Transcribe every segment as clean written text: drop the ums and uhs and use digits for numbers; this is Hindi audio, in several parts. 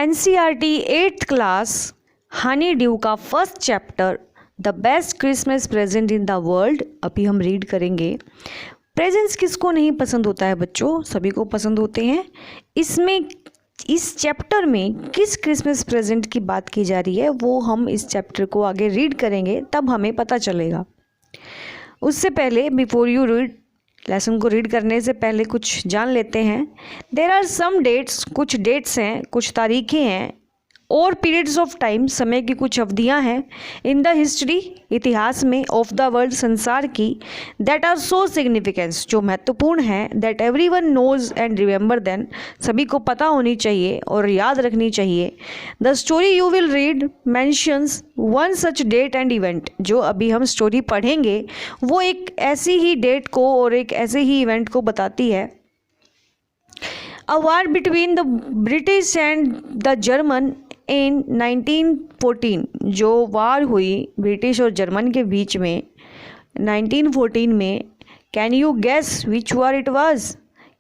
NCERT 8th class honeydew का first chapter the best Christmas present in the world अभी हम रीड करेंगे। प्रेजेंट्स किसको नहीं पसंद होता है बच्चों, सभी को पसंद होते हैं। इसमें इस चैप्टर में किस क्रिसमस प्रेजेंट की बात की जा रही है वो हम इस चैप्टर को आगे रीड करेंगे, तब हमें पता चलेगा। उससे पहले बिफोर यू रीड, लेसन को रीड करने से पहले कुछ जान लेते हैं। देर आर सम डेट्स, कुछ डेट्स हैं, कुछ तारीखें हैं और पीरियड्स ऑफ टाइम, समय की कुछ अवधियां हैं इन द हिस्ट्री, इतिहास में, ऑफ द वर्ल्ड, संसार की, दैट आर सो सिग्निफिकेंस, जो महत्वपूर्ण हैं, that everyone knows and remember then, सभी को पता होनी चाहिए और याद रखनी चाहिए। The story you will read mentions one such date and event, जो अभी हम स्टोरी पढ़ेंगे वो एक ऐसी ही डेट को और एक ऐसे ही इवेंट को बताती है। A war between the British and the German in 1914, जो वार हुई ब्रिटिश और जर्मन के बीच में 1914 में। Can you guess which war it was,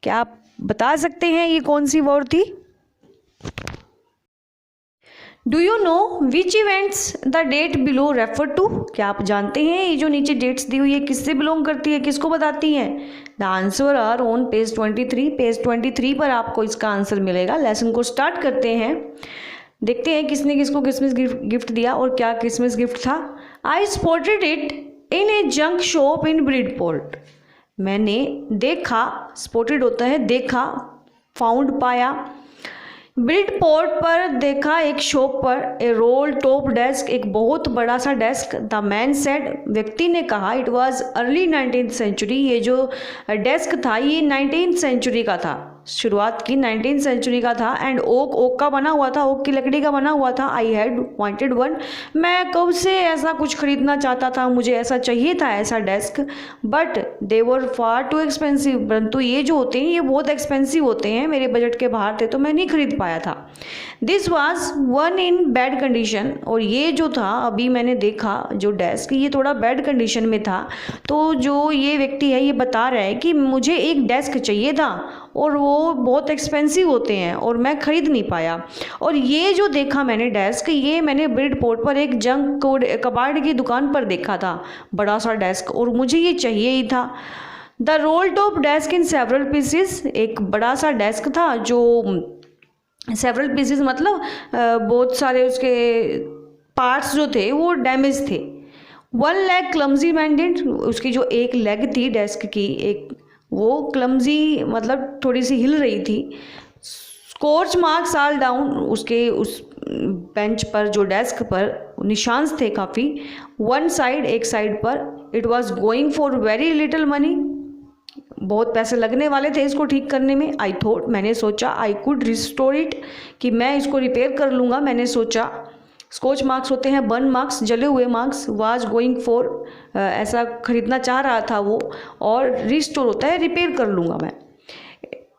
क्या आप बता सकते हैं ये कौन सी वॉर थी? Do you know which events the date below refer to, क्या आप जानते हैं ये जो नीचे डेट्स दी हुई है किससे बिलोंग करती है, किसको बताती हैं? The answer are on page 23। Page 23 पर आपको इसका आंसर मिलेगा। लेसन को स्टार्ट करते हैं, देखते हैं किसने किसको क्रिसमस गिफ्ट दिया और क्या क्रिसमस गिफ्ट था। आई spotted it in a junk shop in Bridport, मैंने देखा, स्पॉटेड होता है देखा, फाउंड पाया, ब्रिडपोर्ट पर देखा, एक शॉप पर, ए रोल टॉप डेस्क, एक बहुत बड़ा सा डेस्क। द मैन सेड, व्यक्ति ने कहा, it was early 19th century, ये जो डेस्क था ये 19th सेंचुरी का था, शुरुआत की 19th सेंचुरी का था। एंड ओक का बना हुआ था, ओक की लकड़ी का बना हुआ था। आई हैड वांटेड वन, मैं कब से ऐसा कुछ खरीदना चाहता था, मुझे ऐसा चाहिए था, ऐसा desk. But they were far too expensive, परंतु ये जो होते हैं ये बहुत एक्सपेंसिव होते हैं, मेरे बजट के बाहर थे तो मैं नहीं खरीद पाया था। This was one in bad condition, और ये जो था अभी मैंने देखा जो डेस्क ये थोड़ा बैड कंडीशन में था। तो जो ये व्यक्ति है ये बता रहा है कि मुझे एक डेस्क चाहिए था और वो बहुत एक्सपेंसिव होते हैं और मैं ख़रीद नहीं पाया। और ये जो देखा मैंने डेस्क, ये मैंने ब्रिडपोर्ट पर एक जंक कबाड़ की दुकान पर देखा था, बड़ा सा डेस्क, और मुझे ये चाहिए ही था। The roll top desk in several pieces, एक बड़ा सा डेस्क था जो सेवरल पीसेस मतलब बहुत सारे उसके पार्ट्स जो थे वो डैमेज थे। वन लेग क्लमजी मैंडेड, उसकी जो एक लेग थी डेस्क की, एक वो क्लमजी मतलब थोड़ी सी हिल रही थी। स्कॉच मार्क्स ऑल डाउन, उसके उस बेंच पर जो डेस्क पर निशान थे काफ़ी, वन साइड, एक साइड पर। It was going for very little money, बहुत पैसे लगने वाले थे इसको ठीक करने में। आई थॉट, मैंने सोचा, आई कुड रिस्टोर इट, कि मैं इसको रिपेयर कर लूँगा, मैंने सोचा। स्कॉच मार्क्स होते हैं बर्न मार्क्स, जले हुए मार्क्स। वाज गोइंग फॉर, ऐसा खरीदना चाह रहा था वो, और रिस्टोर होता है रिपेयर कर लूँगा मैं।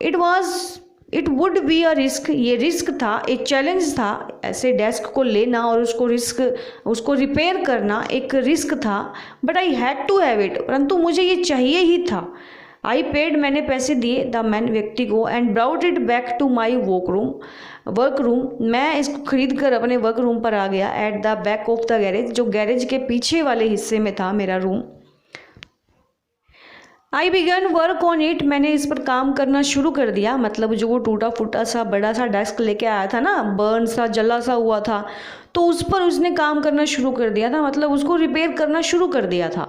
It would be a risk, ये रिस्क था, एक चैलेंज था, ऐसे डेस्क को लेना और उसको रिपेयर करना एक रिस्क था। But I had to have it, परंतु मुझे ये चाहिए ही था। आई पेड, मैंने पैसे दिए, द मैन, व्यक्ति को, and brought it back to my work room, मैं इसको खरीद कर अपने वर्क रूम पर आ गया। At the back of the garage, जो गैरेज के पीछे वाले हिस्से में था मेरा room. I began work on it, मैंने इस पर काम करना शुरू कर दिया, मतलब जो वो टूटा फूटा सा बड़ा सा डेस्क लेके आया था ना, बर्न सा जला सा हुआ था, तो उस पर उसने काम करना शुरू कर दिया था, मतलब उसको रिपेयर करना शुरू कर दिया था।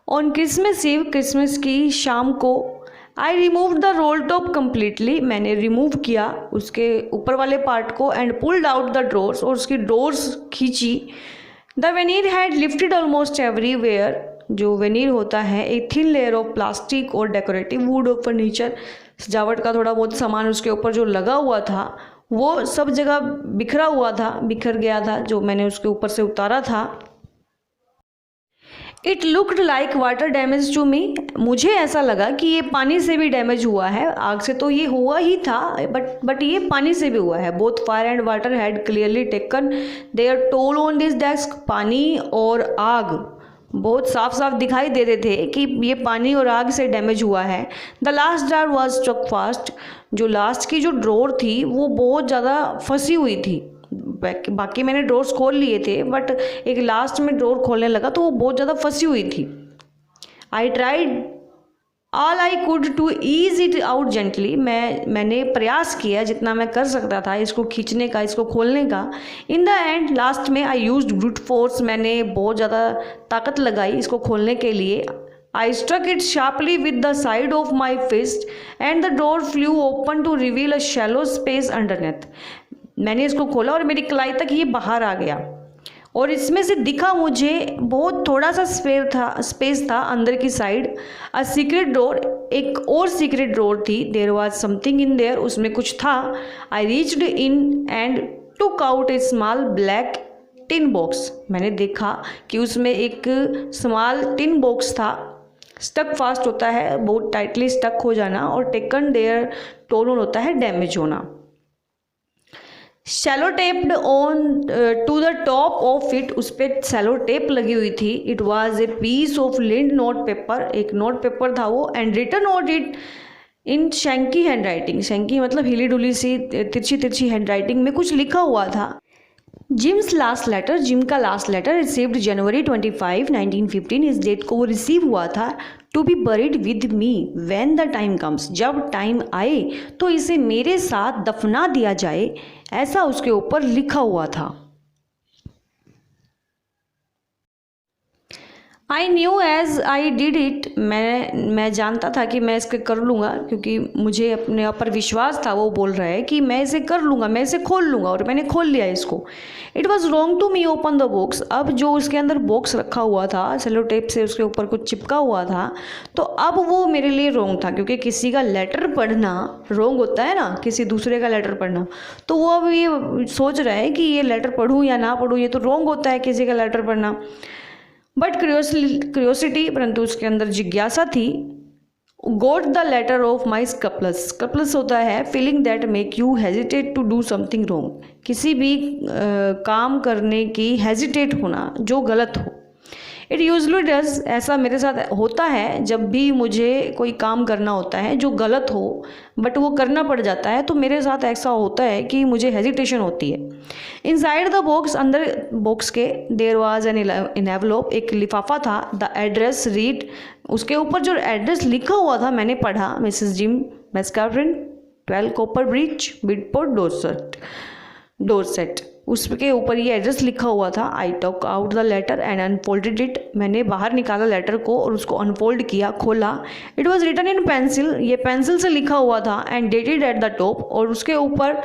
ऑन क्रिसमस ईव, क्रिसमस की शाम को, I remove the roll top completely, मैंने रिमूव किया उसके ऊपर वाले पार्ट को, and pulled out the drawers, और उसकी ड्रॉर्स खींची। The veneer had lifted almost everywhere, जो वेनीर होता है एक थिन लेयर ऑफ प्लास्टिक और डेकोरेटिव वुड ऑफ फर्नीचर, सजावट का थोड़ा बहुत सामान उसके ऊपर जो लगा हुआ था वो सब जगह बिखरा हुआ था, बिखर गया था, जो मैंने उसके ऊपर से उतारा था। It looked like water damage to me, मुझे ऐसा लगा कि ये पानी से भी डैमेज हुआ है, आग से तो ये हुआ ही था, बट ये पानी से भी हुआ है। Both fire and water had clearly taken their toll on this desk, पानी और आग बहुत साफ साफ दिखाई दे रहे थे कि ये पानी और आग से डैमेज हुआ है। The last drawer was stuck fast, जो लास्ट की जो ड्रॉर थी वो बहुत ज़्यादा फंसी हुई थी। बाकी मैंने ड्रॉर्स खोल लिए थे बट एक लास्ट में ड्रॉर खोलने लगा तो वो बहुत ज़्यादा फंसी हुई थी। I tried all I could to ease it out gently, मैंने प्रयास किया जितना मैं कर सकता था इसको खींचने का, इसको खोलने का। इन द एंड लास्ट में आई यूज्ड ब्रूट फोर्स, मैंने बहुत ज़्यादा ताकत लगाई इसको खोलने के लिए। I struck it sharply with the side of my fist and the door flew open to reveal a shallow space underneath. मैंने इसको खोला और मेरी कलाई तक ये बाहर आ गया और इसमें से दिखा मुझे बहुत थोड़ा सा स्पेस था अंदर की साइड। अ सीक्रेट डोर, एक और सीक्रेट डोर थी। There was something in there, उसमें कुछ था। I reached in and took out a small black tin box, मैंने देखा कि उसमें एक स्मॉल टिन बॉक्स था। स्टक फास्ट होता है बहुत टाइटली स्टक हो जाना, और टेकन देयर टोलन होता है डैमेज होना। Sellotaped on to the top of it, उस पर सेलो टेप लगी हुई थी। It was a piece of lined note paper, एक नोट पेपर था वो। And written on it in shaky handwriting, shaky मतलब हिली डुली सी तिरछी तिरछी हैंड राइटिंग में कुछ लिखा हुआ था। जिम्स लास्ट लेटर, जिम का लास्ट लेटर रिसीव्ड जनवरी 25, 1915, इस डेट को वो रिसीव हुआ था। To be buried with me when the time comes, जब टाइम आए तो इसे मेरे साथ दफना दिया जाए, ऐसा उसके ऊपर लिखा हुआ था। I knew as I did it, मैं जानता था कि मैं इसके कर लूँगा, क्योंकि मुझे अपने आप पर विश्वास था। वो बोल रहा है कि मैं इसे कर लूँगा, मैं इसे खोल लूँगा, और मैंने खोल लिया इसको। It was wrong to me open the box, अब जो उसके अंदर बॉक्स रखा हुआ था सेलो टेप से उसके ऊपर कुछ चिपका हुआ था, तो अब वो मेरे लिए रॉन्ग था, क्योंकि किसी का लेटर पढ़ना रॉन्ग होता है ना, किसी दूसरे का लेटर पढ़ना। तो वो अब ये सोच रहा है कि ये लेटर पढ़ूँ या ना पढ़ूँ, ये तो रॉन्ग होता है किसी का लेटर पढ़ना। बट क्यूरियोसिटी, परंतु उसके अंदर जिज्ञासा थी। Got the better of my scruples, scruples होता है feeling that make you hesitate to do something wrong, किसी भी काम करने की हेजिटेट होना जो गलत हो। इट यूजली डज, ऐसा मेरे साथ होता है जब भी मुझे कोई काम करना होता है जो गलत हो बट वो करना पड़ जाता है, तो मेरे साथ ऐसा होता है कि मुझे हेजिटेशन होती है। इनसाइड द बॉक्स, अंदर बॉक्स के, देयर वाज एन एनवेलप, एक लिफाफा था। द एड्रेस रीड, उसके ऊपर जो एड्रेस लिखा हुआ था मैंने पढ़ा, Mrs Jim Mascarvin, 12 Copper Bridge, Bridport, Dorset, उसके ऊपर ये एड्रेस लिखा हुआ था। I took out the letter and unfolded it, मैंने बाहर निकाला लेटर को और उसको अनफोल्ड किया, खोला। It was written in pencil, ये पेंसिल से लिखा हुआ था। And dated at the top, और उसके ऊपर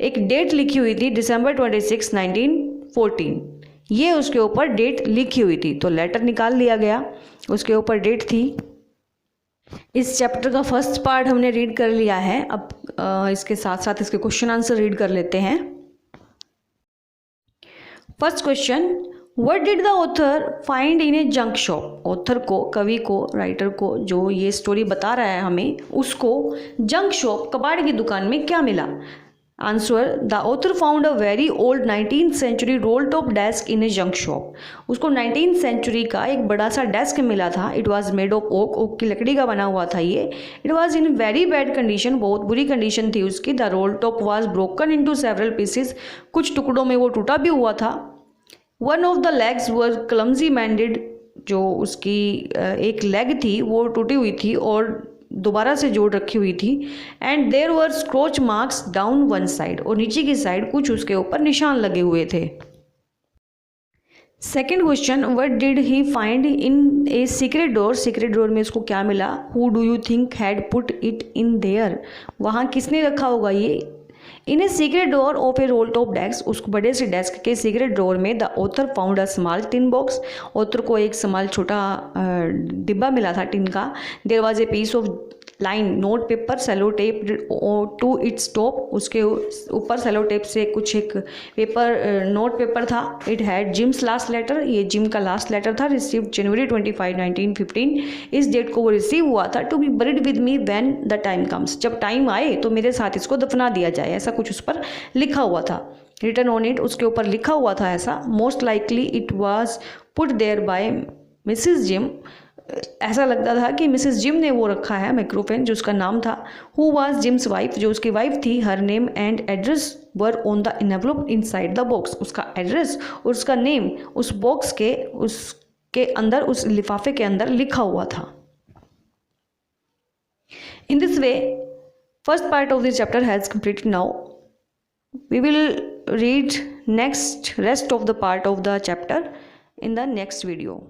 एक डेट लिखी हुई थी, December 26, 1914, ये उसके ऊपर डेट लिखी हुई थी। तो लेटर निकाल लिया गया, उसके ऊपर डेट थी। इस चैप्टर का फर्स्ट पार्ट हमने रीड कर लिया है। अब इसके साथ साथ इसके क्वेश्चन आंसर रीड कर लेते हैं। First question, what did the author find in a junk shop, author को, कवि को, राइटर को, जो ये स्टोरी बता रहा है हमें, उसको जंक शॉप, कबाड़ की दुकान में क्या मिला। Answer, the author found a very old 19th century roll top desk in a junk shop, उसको 19th सेंचुरी का एक बड़ा सा डेस्क मिला था। It was made of oak, oak की लकड़ी का बना हुआ था ये। It was in very bad condition, बहुत बुरी कंडीशन थी उसकी। The roll top was broken into several pieces, कुछ टुकड़ों में वो टूटा भी हुआ था। One of the legs were clumsy mended, जो उसकी एक लेग थी वो टूटी हुई थी और दोबारा से जोड़ रखी हुई थी। And there were scorch marks down one side, और नीचे की साइड कुछ उसके ऊपर निशान लगे हुए थे। Second question, what did he find in a secret door, secret door में उसको क्या मिला। Who do you think had put it in there, वहाँ किसने रखा होगा ये। In a secret door of a roll top desk, उस बड़े से डेस्क के सीक्रेट डोर में the author found a small tin box, author को एक स्मॉल छोटा डिब्बा मिला था टिन का। There was a piece of line note paper sellotape to its top, उसके ऊपर सेलो टेप से कुछ एक पेपर नोट पेपर था। It had Jim's last letter, ये जिम का लास्ट लेटर था, रिसीव्ड जनवरी 25, 1915, इस डेट को वो रिसीव हुआ था। To be buried with me when the time comes, जब टाइम आए तो मेरे साथ इसको दफना दिया जाए, ऐसा कुछ उस पर लिखा हुआ था। रिटन ऑन इट, उसके ऊपर लिखा हुआ था ऐसा। Most likely it was put there by Mrs Jim, ऐसा लगता था कि मिसिस जिम ने वो रखा है माइक्रोपेन, जो उसका नाम था। हु वाज जिम्स वाइफ, जो उसकी वाइफ थी। Her name and address were on the envelope inside the box, उसका एड्रेस और उसका नेम उस बॉक्स के उसके अंदर, उस लिफाफे के अंदर लिखा हुआ था। In this way first part of this chapter has completed now. We will read rest of the part of the chapter in the next video.